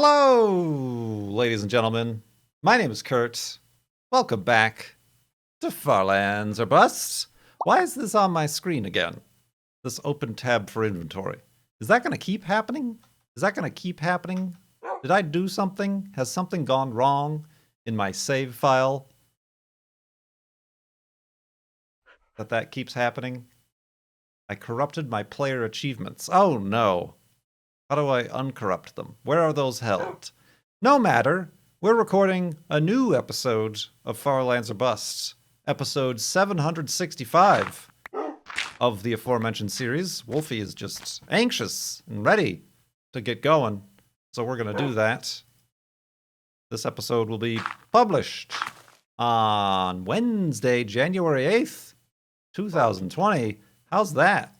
Hello, ladies and gentlemen. My name is Kurt. Welcome back to Farlands or Busts. Why is this on my screen again? This open tab for inventory. Is that going to keep happening? Is that going to keep happening? Did I do something? Has something gone wrong in my save file? That keeps happening? I corrupted my player achievements. Oh no. How do I uncorrupt them? Where are those held? No matter. We're recording a new episode of Farlands or Busts. Episode 765 of the aforementioned series. Wolfie is just anxious and ready to get going. So we're going to do that. This episode will be published on Wednesday, January 8th, 2020. How's that?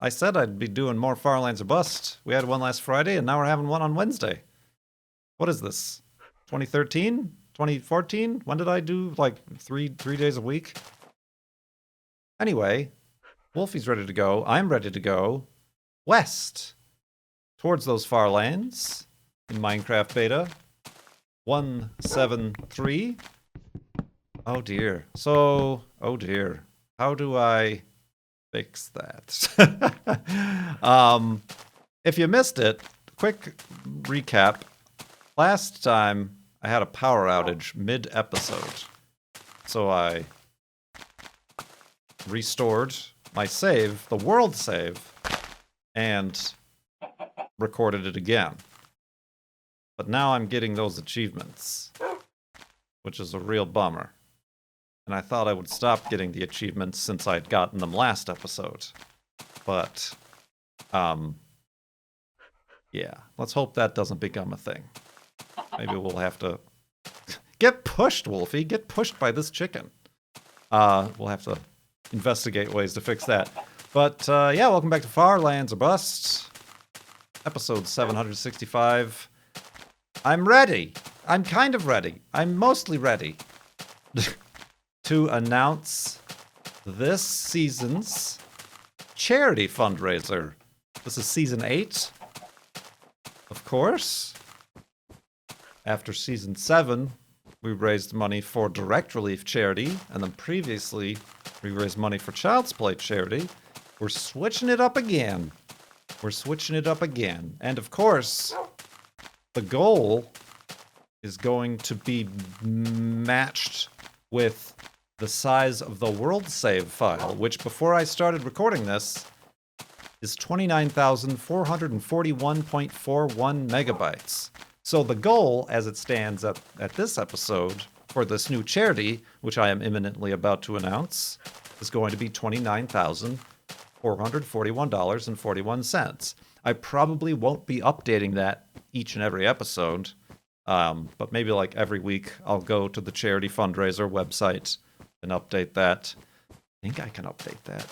I said I'd be doing more Farlands or Bust. We had one last Friday, and now we're having one on Wednesday. What is this? 2013? 2014? When did I do, like, three days a week? Anyway, Wolfie's ready to go. I'm ready to go west towards those far lands in Minecraft Beta 173. Oh, dear. So, oh, dear. How do I fix that? If you missed it, quick recap. Last time I had a power outage mid-episode, so I restored my save, the world save, and recorded it again. But now I'm getting those achievements, which is a real bummer. And I thought I would stop getting the achievements since I'd gotten them last episode. But, yeah, let's hope that doesn't become a thing. Maybe we'll have to... Get pushed, Wolfie! Get pushed by this chicken. We'll have to investigate ways to fix that. But, yeah, welcome back to Farlands or Bust. Episode 765. I'm ready. I'm kind of ready. I'm mostly ready. To announce this season's charity fundraiser. This is season 8, of course. After season 7, we raised money for direct relief charity, and then previously we raised money for Child's Play charity. We're switching it up again. We're switching it up again. And of course, the goal is going to be matched with the size of the world save file, which before I started recording this is 29,441.41 megabytes. So the goal, as it stands at this episode for this new charity, which I am imminently about to announce, is going to be $29,441.41. I probably won't be updating that each and every episode, but maybe like every week I'll go to the charity fundraiser website and update that. I think I can update that.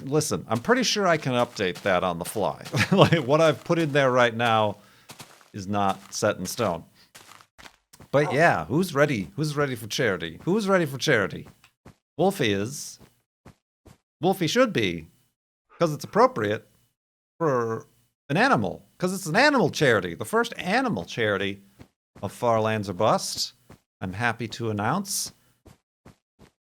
Listen, I'm pretty sure I can update that on the fly. Like, what I've put in there right now is not set in stone. But yeah, who's ready? Who's ready for charity? Who's ready for charity? Wolfie is. Wolfie should be. Because it's appropriate for an animal. Because it's an animal charity. The first animal charity of Farlands or Bust, I'm happy to announce,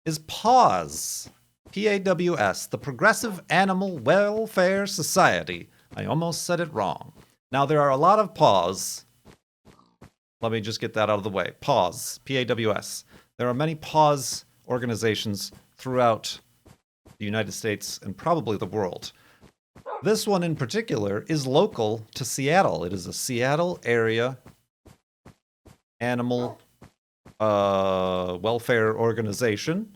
is PAWS. PAWS, the Progressive Animal Welfare Society. I almost said it wrong. Now, there are a lot of PAWS. Let me just get that out of the way. PAWS. PAWS. There are many PAWS organizations throughout the United States and probably the world. This one in particular is local to Seattle. It is a Seattle area animal welfare organization.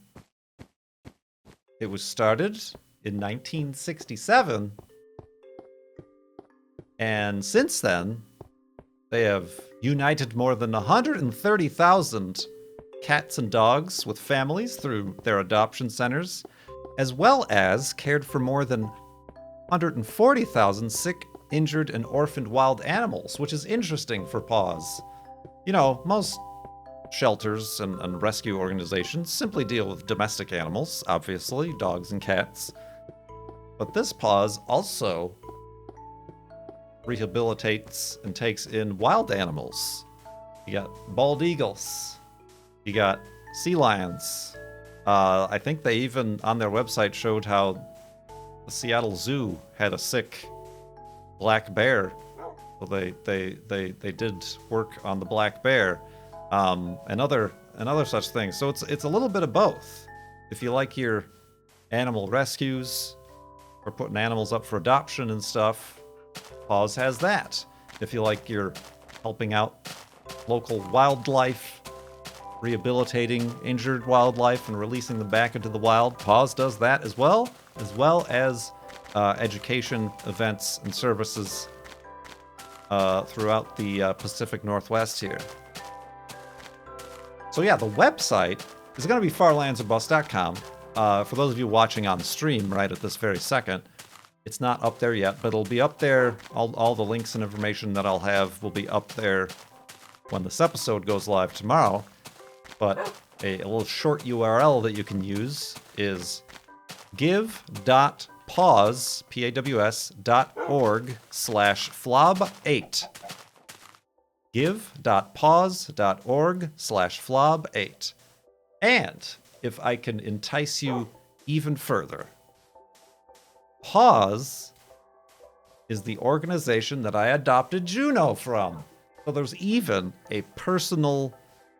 It was started in 1967, and since then, they have united more than 130,000 cats and dogs with families through their adoption centers, as well as cared for more than 140,000 sick, injured, and orphaned wild animals, which is interesting for PAWS. You know, most shelters and rescue organizations simply deal with domestic animals, obviously, dogs and cats. But this PAWS also rehabilitates and takes in wild animals. You got bald eagles. You got sea lions. I think they even on their website showed how the Seattle Zoo had a sick black bear. So they did work on the black bear, and other such things. So it's a little bit of both. If you like your animal rescues or putting animals up for adoption and stuff, PAWS has that. If you like your helping out local wildlife, rehabilitating injured wildlife and releasing them back into the wild, PAWS does that as well as education events and services throughout the Pacific Northwest here. So yeah, the website is going to be farlandsorbust.com. For those of you watching on stream right at this very second, it's not up there yet, but it'll be up there. All the links and information that I'll have will be up there when this episode goes live tomorrow. But a little short URL that you can use is give.paws, PAWS.org/flob8. give.paws.org/flob8. And if I can entice you even further, PAWS is the organization that I adopted Juno from. So there's even a personal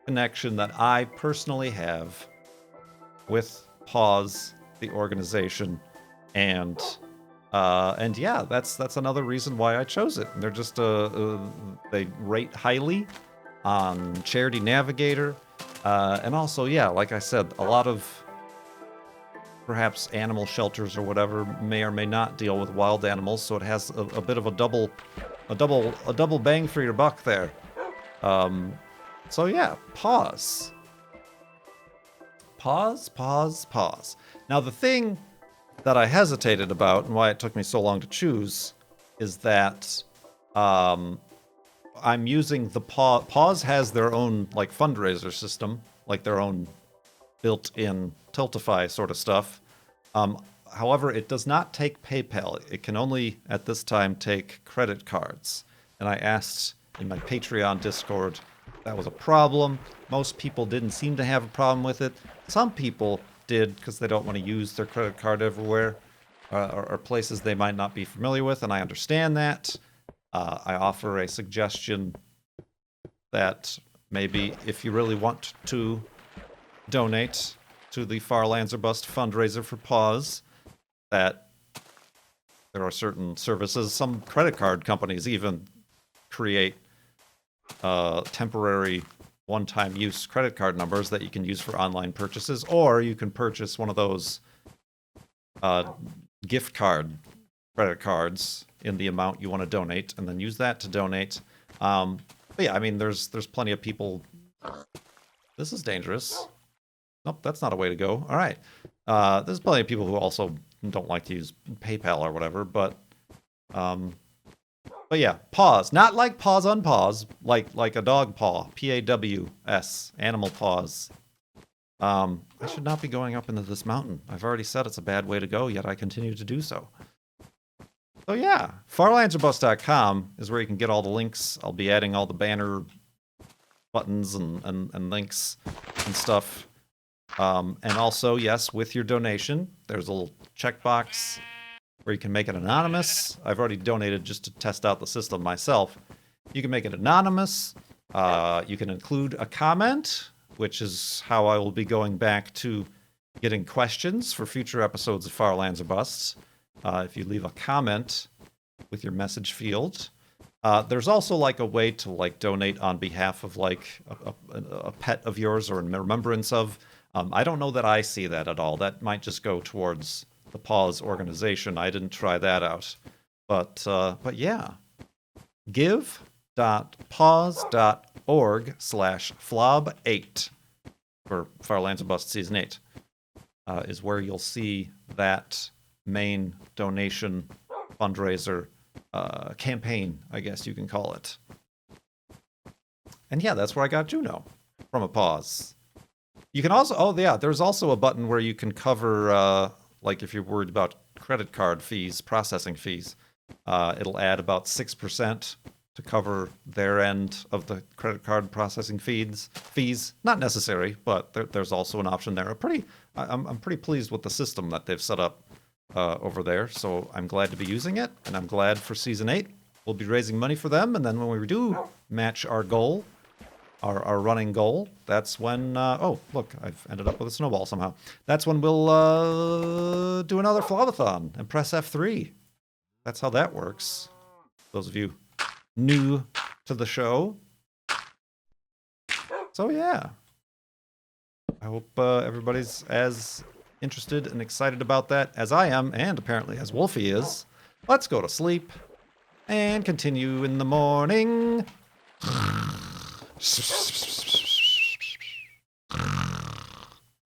connection that I personally have with PAWS, the organization, and yeah, that's another reason why I chose it. And they're just they rate highly on Charity Navigator, and also, yeah, like I said, a lot of perhaps animal shelters or whatever may or may not deal with wild animals, so it has a bit of a double bang for your buck there. So yeah, PAWS. PAWS. Now the thing that I hesitated about and why it took me so long to choose is that I'm using the PAWS has their own like fundraiser system, like their own built-in Tiltify sort of stuff. However, it does not take PayPal. It can only at this time take credit cards. And I asked in my Patreon Discord if that was a problem. Most people didn't seem to have a problem with it. Some people did because they don't want to use their credit card everywhere or places they might not be familiar with, and I understand that. I offer a suggestion that maybe if you really want to donate to the Far Lands or Bust fundraiser for PAWS, that there are certain services, some credit card companies even create temporary one-time use credit card numbers that you can use for online purchases, or you can purchase one of those gift card credit cards in the amount you want to donate, and then use that to donate. But yeah, I mean, there's plenty of people. This is dangerous. Nope, that's not a way to go. All right. There's plenty of people who also don't like to use PayPal or whatever, but yeah, PAWS. Not like paws on paws, like a dog paw. PAWS, animal paws. I should not be going up into this mountain. I've already said it's a bad way to go, yet I continue to do so. So yeah, farlandsorbust.com is where you can get all the links. I'll be adding all the banner buttons and links and stuff. And also, yes, with your donation, there's a little checkbox where you can make it anonymous. I've already donated just to test out the system myself. You can make it anonymous. You can include a comment, which is how I will be going back to getting questions for future episodes of Far Lands or Busts. If you leave a comment with your message field. There's also like a way to like donate on behalf of like a pet of yours or in remembrance of. I don't know that I see that at all. That might just go towards the PAWS organization. I didn't try that out. But yeah. give.paws.org/flob8 for Far Lands of Bust Season 8 is where you'll see that main donation fundraiser campaign, I guess you can call it. And yeah, that's where I got Juno from a PAWS. You can also, there's also a button where you can cover, like if you're worried about credit card fees, processing fees. It'll add about 6% to cover their end of the credit card processing fees. Not necessary, but there's also an option there. I'm pretty pleased with the system that they've set up over there, so I'm glad to be using it, and I'm glad for Season 8. We'll be raising money for them, and then when we do match our goal, our running goal, that's when, oh, look, I've ended up with a snowball somehow. That's when we'll do another Flowathon and press F3. That's how that works. Those of you new to the show. So yeah, I hope everybody's as interested and excited about that as I am, and apparently as Wolfie is. Let's go to sleep and continue in the morning.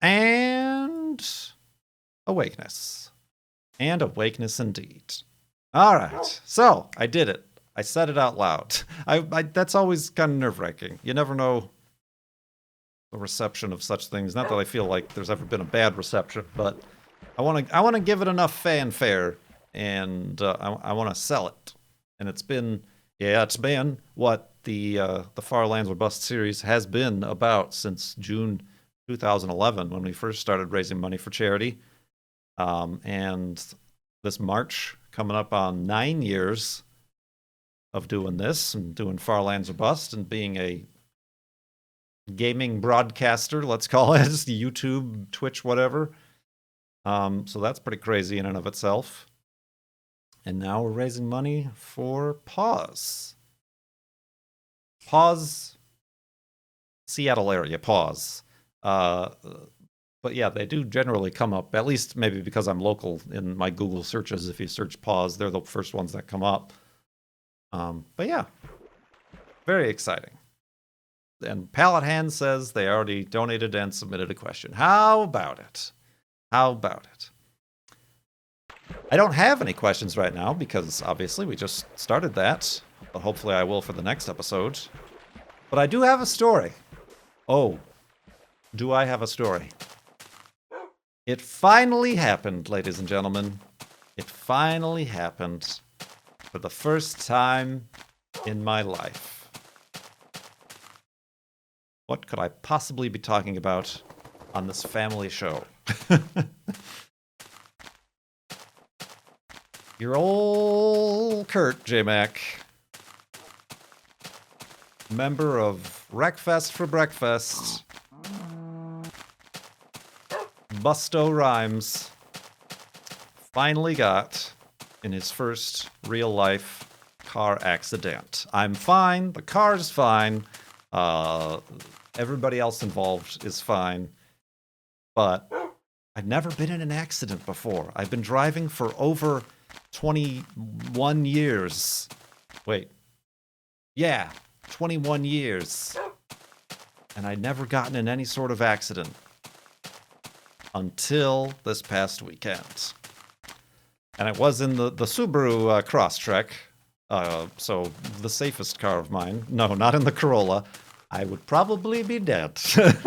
And awakeness. And awakeness indeed. All right, so I did it. I said it out loud. That's always kind of nerve-wracking. You never know the reception of such things. Not that I feel like there's ever been a bad reception, but I want to give it enough fanfare, and I want to sell it. And it's been what the Far Lands Were Bust series has been about since June 2011 when we first started raising money for charity, and this March coming up on 9 years of doing this and doing Far Lands Were Bust and being a gaming broadcaster, let's call it, YouTube, Twitch, whatever. So that's pretty crazy in and of itself. And now we're raising money for PAWS. PAWS, Seattle area, PAWS. But yeah, they do generally come up, at least maybe because I'm local in my Google searches. If you search PAWS, they're the first ones that come up. But yeah, very exciting. And Pallet Hand says they already donated and submitted a question. How about it? How about it? I don't have any questions right now because obviously we just started that, but hopefully I will for the next episode. But I do have a story. Oh, do I have a story? It finally happened, ladies and gentlemen. It finally happened for the first time in my life. What could I possibly be talking about on this family show? Your old Kurt J-Mac, member of Wreckfest for Breakfast, Busto Rhymes, finally got in his first real life car accident. I'm fine, the car's fine, everybody else involved is fine, but I've never been in an accident before. I've been driving for over 21 years. Wait. Yeah, 21 years. And I'd never gotten in any sort of accident until this past weekend. And it was in the Subaru Crosstrek, so the safest car of mine. No, not in the Corolla. I would probably be dead. For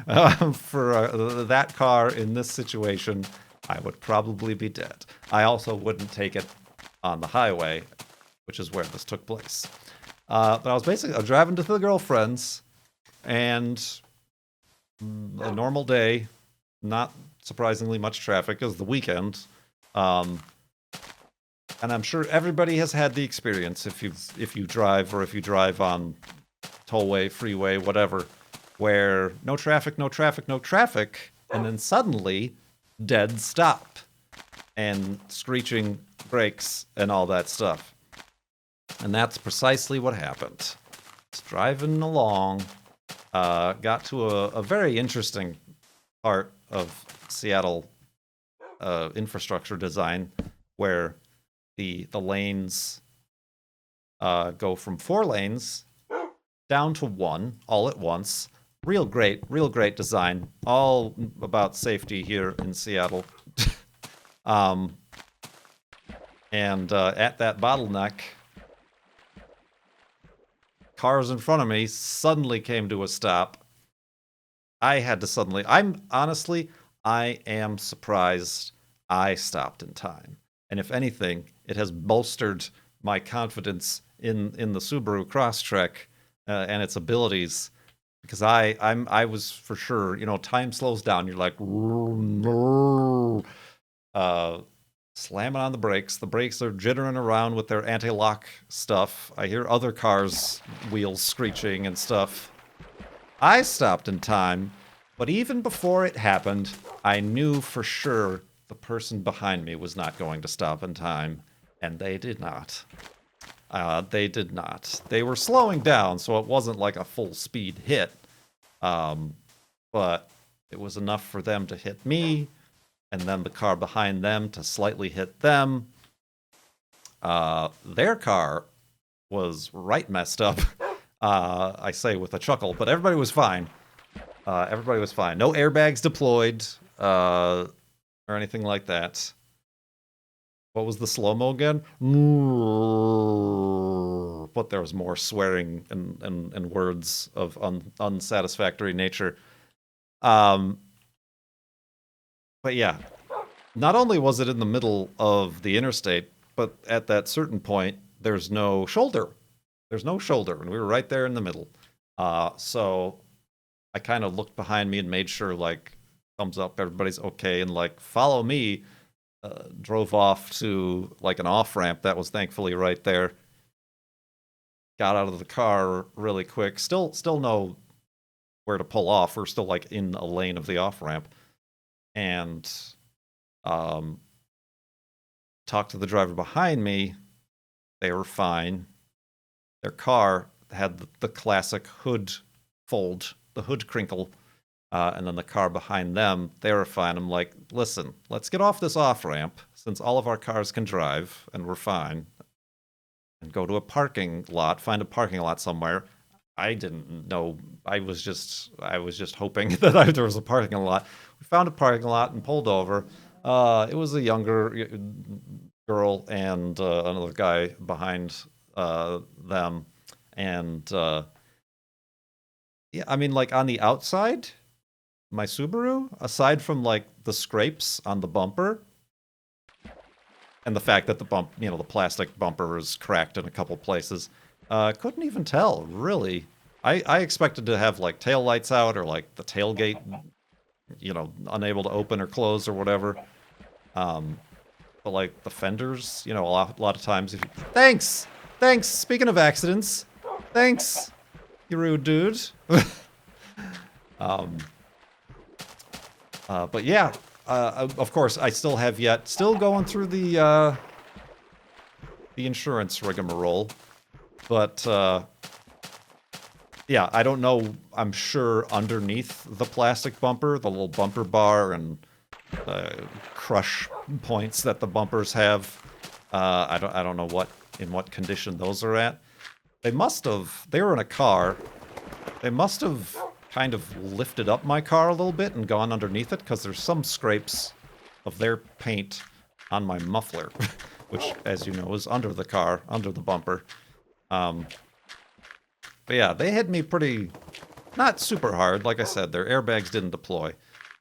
that car in this situation, I would probably be dead. I also wouldn't take it on the highway, which is where this took place. But I was driving to the girlfriend's, and a normal day, not surprisingly much traffic, it was the weekend. And I'm sure everybody has had the experience if you drive on tollway, freeway, whatever, where no traffic, and then suddenly dead stop and screeching brakes and all that stuff. And that's precisely what happened. Just driving along, got to a very interesting part of Seattle infrastructure design design where the lanes go from 4 lanes down to 1 all at once. Real great design. All about safety here in Seattle. And at that bottleneck, cars in front of me suddenly came to a stop. I am surprised I stopped in time. And if anything, it has bolstered my confidence in the Subaru Crosstrek and its abilities. Because I was for sure, time slows down. You're like, slamming on the brakes. The brakes are jittering around with their anti-lock stuff. I hear other cars' wheels screeching and stuff. I stopped in time, but even before it happened, I knew for sure the person behind me was not going to stop in time, and they did not. They did not. They were slowing down, so it wasn't like a full speed hit. But it was enough for them to hit me, and then the car behind them to slightly hit them. Their car was right messed up. I say with a chuckle, but everybody was fine. Everybody was fine. No airbags deployed, or anything like that. What was the slow-mo again? But there was more swearing and words of unsatisfactory nature. But yeah, not only was it in the middle of the interstate, but at that certain point, there's no shoulder. There's no shoulder, and we were right there in the middle. So I kind of looked behind me and made sure, like, thumbs up, everybody's okay, and, like, follow me. Drove off to, like, an off-ramp that was thankfully right there. Got out of the car really quick. Still know where to pull off. We're still, like, in a lane of the off-ramp. And talked to the driver behind me. They were fine. Their car had the classic hood fold, the hood crinkle, and then the car behind them, they were fine. I'm like, listen, let's get off this off-ramp, since all of our cars can drive, and we're fine, and go to a parking lot, find a parking lot somewhere. I didn't know. I was just hoping that there was a parking lot. We found a parking lot and pulled over. It was a younger girl and another guy behind them. And yeah, I mean, like, on the outside, my Subaru, aside from, like, the scrapes on the bumper and the fact that the the plastic bumper is cracked in a couple places, couldn't even tell, really. I expected to have, like, tail lights out or, like, the tailgate, unable to open or close or whatever. But, like, the fenders, a lot of times if you... Thanks! Speaking of accidents, thanks, you rude dude. But yeah, of course, I still going through the insurance rigmarole. But, yeah, I don't know, I'm sure underneath the plastic bumper, the little bumper bar and crush points that the bumpers have, I don't know in what condition those are at. They were in a car, they must have kind of lifted up my car a little bit and gone underneath it, because there's some scrapes of their paint on my muffler, which, as you know, is under the car, under the bumper. But yeah, they hit me pretty, not super hard. Like I said, their airbags didn't deploy,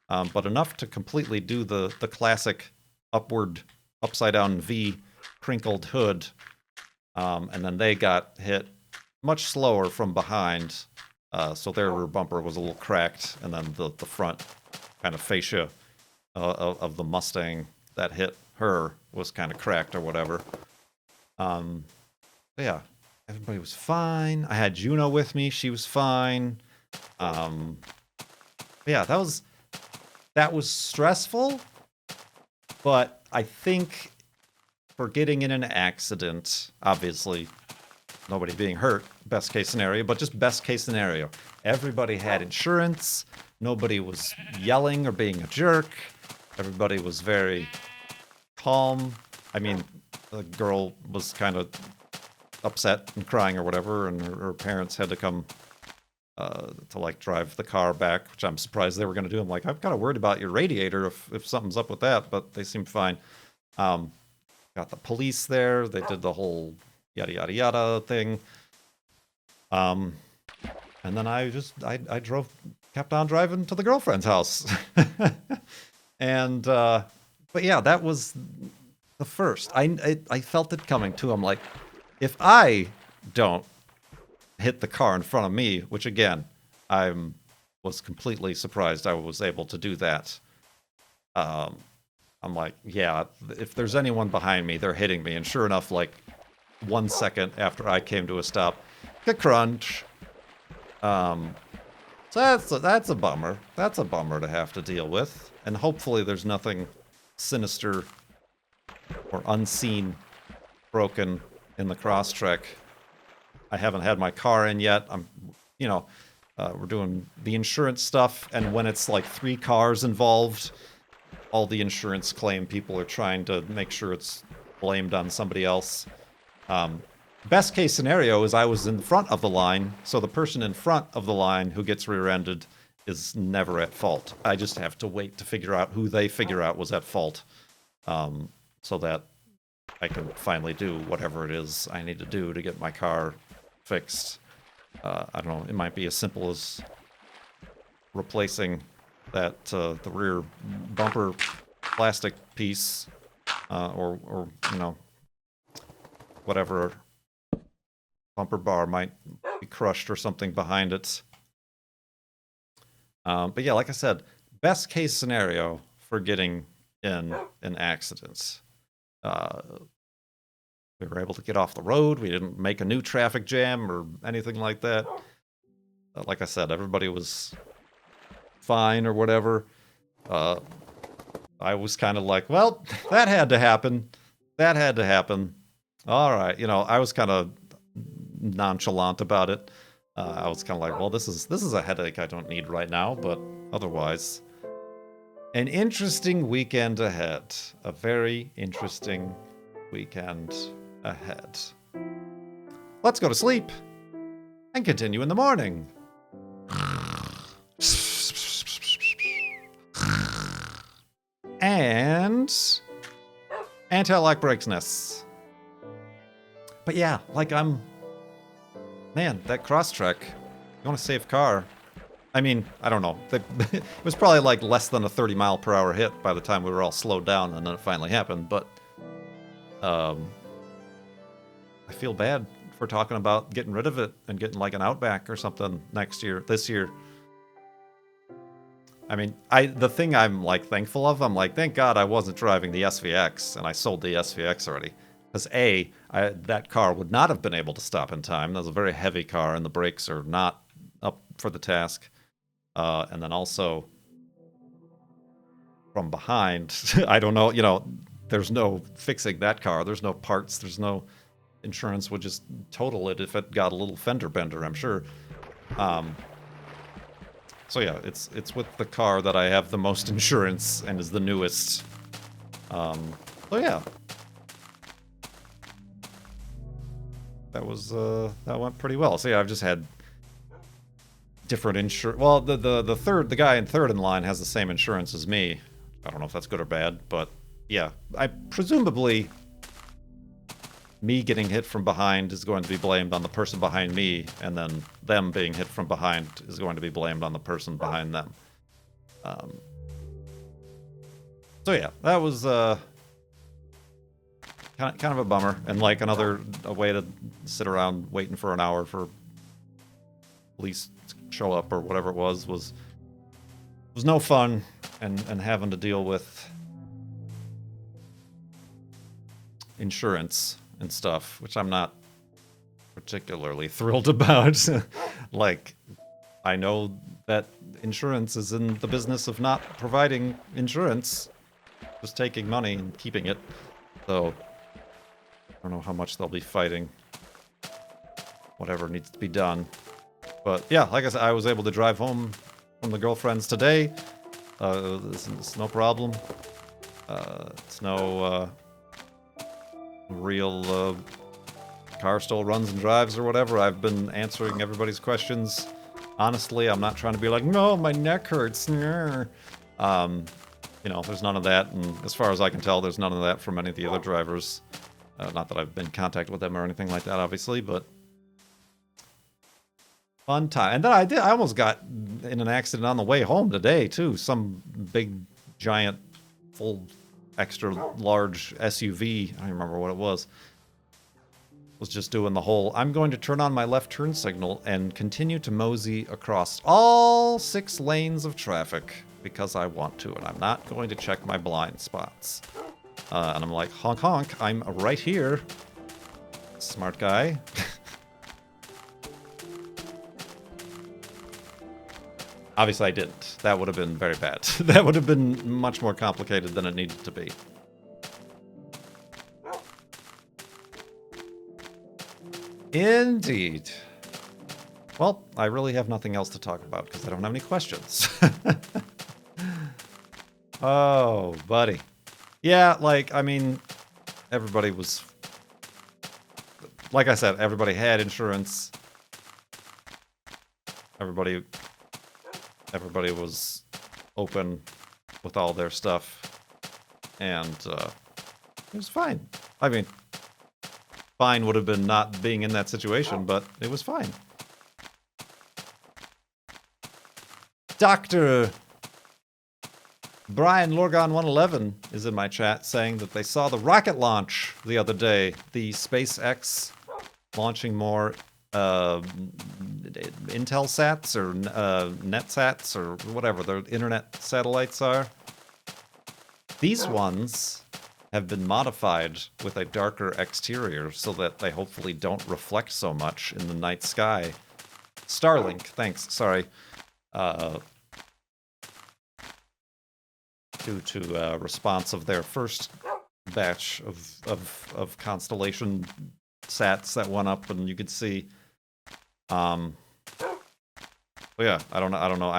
but enough to completely do the classic upside down V crinkled hood. And then they got hit much slower from behind. So their rear bumper was a little cracked, and then the front kind of fascia of the Mustang that hit her was kind of cracked or whatever. Yeah, everybody was fine. I had Juno with me; she was fine. Yeah, that was stressful, but I think for getting in an accident, obviously, nobody being hurt, best case scenario, but just best case scenario. Everybody had insurance. Nobody was yelling or being a jerk. Everybody was very calm. I mean, the girl was kind of upset and crying or whatever, and her parents had to come to, like, drive the car back, which I'm surprised they were going to do. I'm like, I'm kind of worried about your radiator if something's up with that, but they seemed fine. Got the police there. They did the whole yada yada yada thing. And then I kept on driving to the girlfriend's house. And but yeah, that was the first. I felt it coming too. I'm like, if I don't hit the car in front of me, which again, was completely surprised I was able to do that. I'm like, yeah, if there's anyone behind me, they're hitting me. And sure enough, like 1 second after I came to a stop, crunch. So that's a bummer. That's a bummer to have to deal with. And hopefully there's nothing sinister or unseen broken in the crosstrek. I haven't had my car in yet. We're doing the insurance stuff, and when it's like 3 cars involved, all the insurance claim people are trying to make sure it's blamed on somebody else. Best case scenario is I was in front of the line, so the person in front of the line who gets rear-ended is never at fault. I just have to wait to figure out who they figure out was at fault, so that I can finally do whatever it is I need to do to get my car fixed. I don't know, it might be as simple as replacing that the rear bumper plastic piece, or whatever bumper bar might be crushed or something behind it. But yeah, like I said, best case scenario for getting in an accident. We were able to get off the road. We didn't make a new traffic jam or anything like that. Like I said, everybody was fine or whatever. I was kind of like, well, that had to happen. That had to happen. All right, I was kind of nonchalant about it. I was kind of like, well, this is a headache I don't need right now, but otherwise, an interesting weekend ahead. A very interesting weekend ahead. Let's go to sleep and continue in the morning. And anti-lock brakes nests. But yeah, like man, that crosstrek, you want a safe car. I mean, I don't know. It was probably like less than a 30-mile-per-hour hit by the time we were all slowed down, and then it finally happened. But I feel bad for talking about getting rid of it and getting like an Outback or something this year. I mean, the thing I'm like thankful of, I'm like, thank God I wasn't driving the SVX, and I sold the SVX already. Because that car would not have been able to stop in time. That was a very heavy car, and the brakes are not up for the task. And then also, from behind, I don't know, there's no fixing that car. There's no parts. There's no insurance would just total it if it got a little fender bender, I'm sure. So yeah, it's with the car that I have the most insurance and is the newest. So yeah. That went pretty well. So yeah, I've just had different insurance. Well, the guy in third in line has the same insurance as me. I don't know if that's good or bad, but yeah, I presumably me getting hit from behind is going to be blamed on the person behind me, and then them being hit from behind is going to be blamed on the person behind them. So yeah, that was kind of a bummer, and like a way to sit around waiting for an hour for police to show up or whatever it was no fun, and having to deal with insurance and stuff, which I'm not particularly thrilled about. Like, I know that insurance is in the business of not providing insurance, just taking money and keeping it. So I don't know how much they'll be fighting whatever needs to be done. But yeah, like I said, I was able to drive home from the girlfriend's today. It's no problem. It's no real car still runs and drives or whatever. I've been answering everybody's questions. Honestly, I'm not trying to be like, no, my neck hurts. There's none of that. And as far as I can tell, there's none of that from any of the other drivers. Not that I've been in contact with them or anything like that, obviously, but fun time. And then I almost got in an accident on the way home today, too. Some big, giant, full extra large SUV, I don't remember what it was just doing the whole, I'm going to turn on my left turn signal and continue to mosey across all 6 lanes of traffic because I want to, and I'm not going to check my blind spots. And I'm like, honk honk, I'm right here. Smart guy. Obviously I didn't. That would have been very bad. That would have been much more complicated than it needed to be. Indeed. Well, I really have nothing else to talk about because I don't have any questions. Oh, buddy. Yeah, like, I mean, everybody was... Like I said, everybody had insurance. Everybody was open with all their stuff. And it was fine. I mean, fine would have been not being in that situation, but it was fine. Dr. Brian Lorgon 111 is in my chat saying that they saw the rocket launch the other day. The SpaceX launching more Intelsats or NetSats or whatever the internet satellites are. These ones have been modified with a darker exterior so that they hopefully don't reflect so much in the night sky. Starlink, thanks, sorry. Due to response of their first batch of constellation sats that went up, and you could see. Well, yeah, I don't know.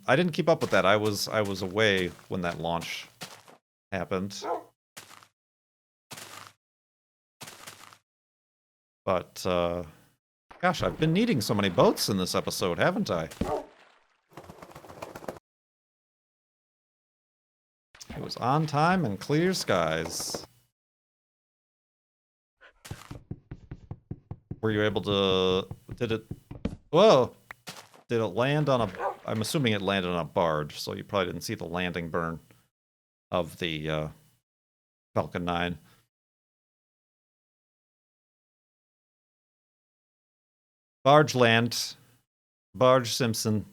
I didn't keep up with that. I was away when that launch happened. But gosh, I've been needing so many boats in this episode, haven't I? It was on time and clear skies. Were you able to... Whoa! Did it land on a... I'm assuming it landed on a barge, so you probably didn't see the landing burn of the Falcon 9. Barge land. Barge Simpson.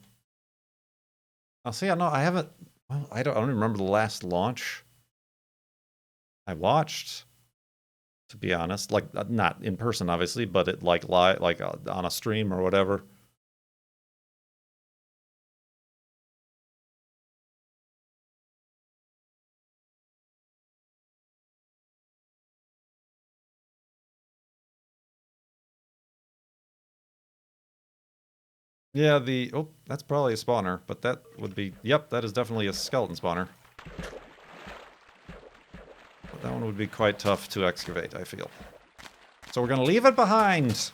I'll see, no, I haven't... Well, I don't remember the last launch I watched, to be honest. Like, not in person, obviously, but it like on a stream or whatever. Yeah, oh, that's probably a spawner, but that would be, yep, that is definitely a skeleton spawner. But that one would be quite tough to excavate, I feel. So we're gonna leave it behind.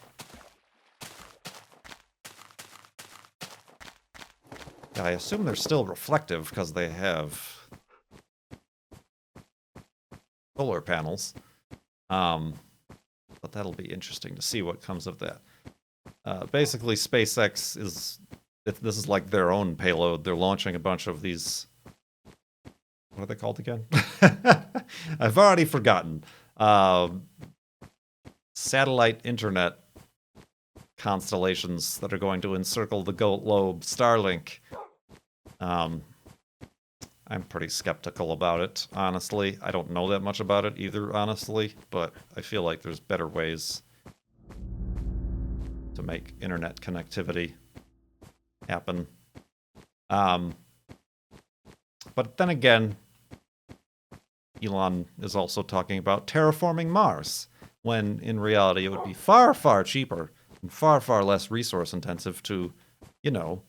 Yeah, I assume they're still reflective because they have solar panels. But that'll be interesting to see what comes of that. Basically, SpaceX is, if this is like their own payload, they're launching a bunch of these, what are they called again? I've already forgotten. Satellite internet constellations that are going to encircle the globe, Starlink. I'm pretty skeptical about it, honestly. I don't know that much about it either, honestly, but I feel like there's better ways to make internet connectivity happen. But then again, Elon is also talking about terraforming Mars, when in reality it would be far, far cheaper and far, far less resource intensive to, you know,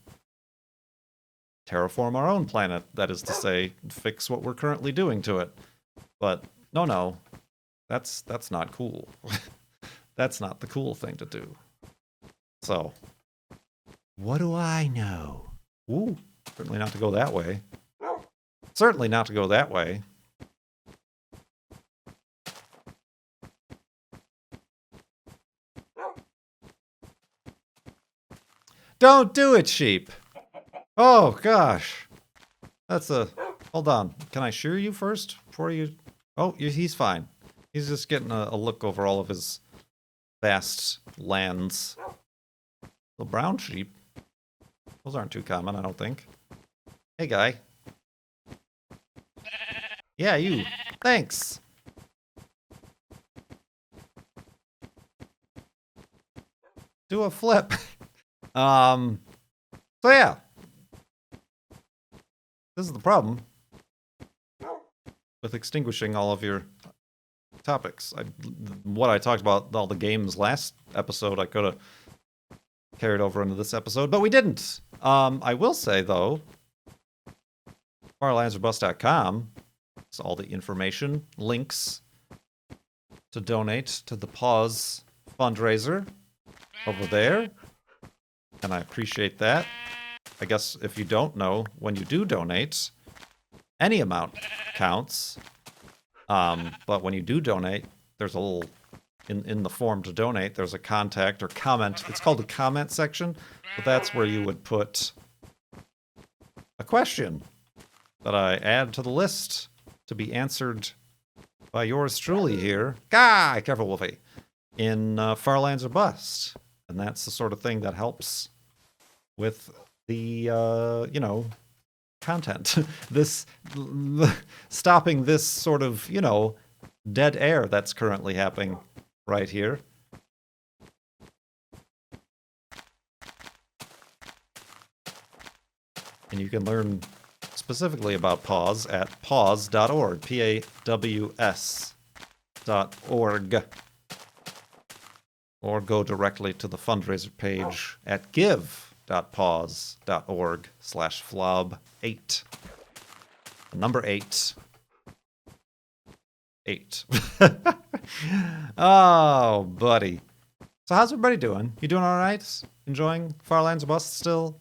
terraform our own planet. That is to say, fix what we're currently doing to it. But no, that's not cool. That's not the cool thing to do. So, what do I know? Ooh, certainly not to go that way. Certainly not to go that way. Don't do it, sheep! Oh, gosh. That's a... Hold on. Can I shear you first? Before you Oh, he's fine. He's just getting a look over all of his vast lands. The brown sheep. Those aren't too common, I don't think. Hey, guy. Yeah, you. Thanks. Do a flip. So yeah. This is the problem with extinguishing all of your topics. What I talked about, all the games last episode, I could have carried over into this episode, but we didn't. I will say, though, farlandsarbust.com is all the information, links to donate to the PAWS fundraiser over there, and I appreciate that. I guess if you don't know, when you do donate, any amount counts. But when you do donate, there's a little, in the form to donate, there's a contact or comment. It's called the comment section, but that's where you would put a question that I add to the list to be answered by yours truly here. Careful, Wolfie. In Farlands or Bust. And that's the sort of thing that helps with the, content. This, stopping this sort of, dead air that's currently happening right here. And you can learn specifically about PAWS at paws.org, PAWS.org. Or go directly to the fundraiser page at give.paws.org/flob8. Number 8. 8. Oh, buddy. So how's everybody doing? You doing all right? Enjoying Farlands or Bust still?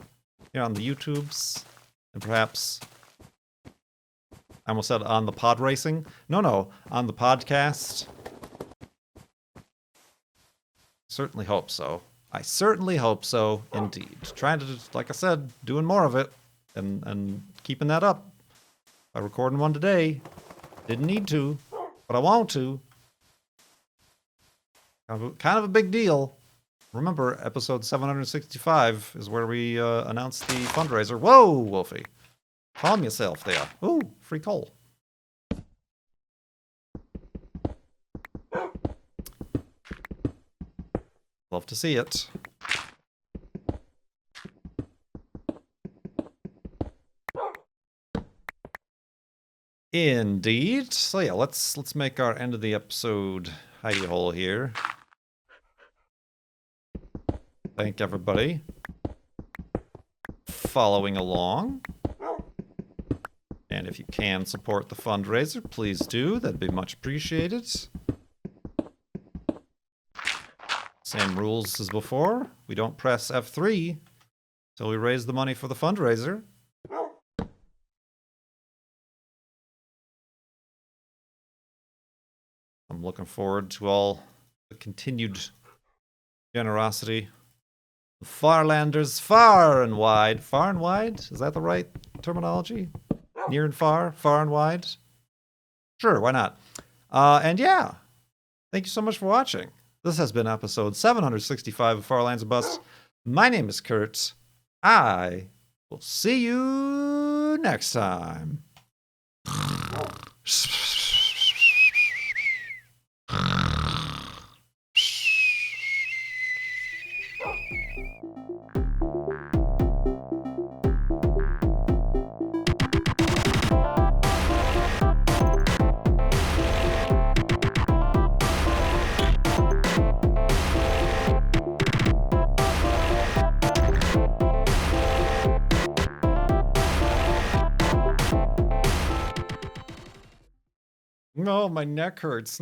Here on the YouTubes? And perhaps... I almost said on the pod racing? No, on the podcast. Certainly hope so. I certainly hope so, indeed. Trying to, like I said, doing more of it and keeping that up. By recording one today. Didn't need to, but I want to. Kind of a big deal. Remember, episode 765 is where we announced the fundraiser. Whoa, Wolfie. Calm yourself there. Ooh, free coal. Love to see it. Indeed. So yeah, let's make our end of the episode hidey hole here. Thank everybody following along. And if you can support the fundraiser, please do. That'd be much appreciated. Same rules as before. We don't press F3 until we raise the money for the fundraiser. I'm looking forward to all the continued generosity. The Farlanders, far and wide. Far and wide? Is that the right terminology? Near and far? Far and wide? Sure, why not? And yeah, thank you so much for watching. This has been episode 765 of Farlands or Bust. My name is Kurt. I will see you next time. No, my neck hurts.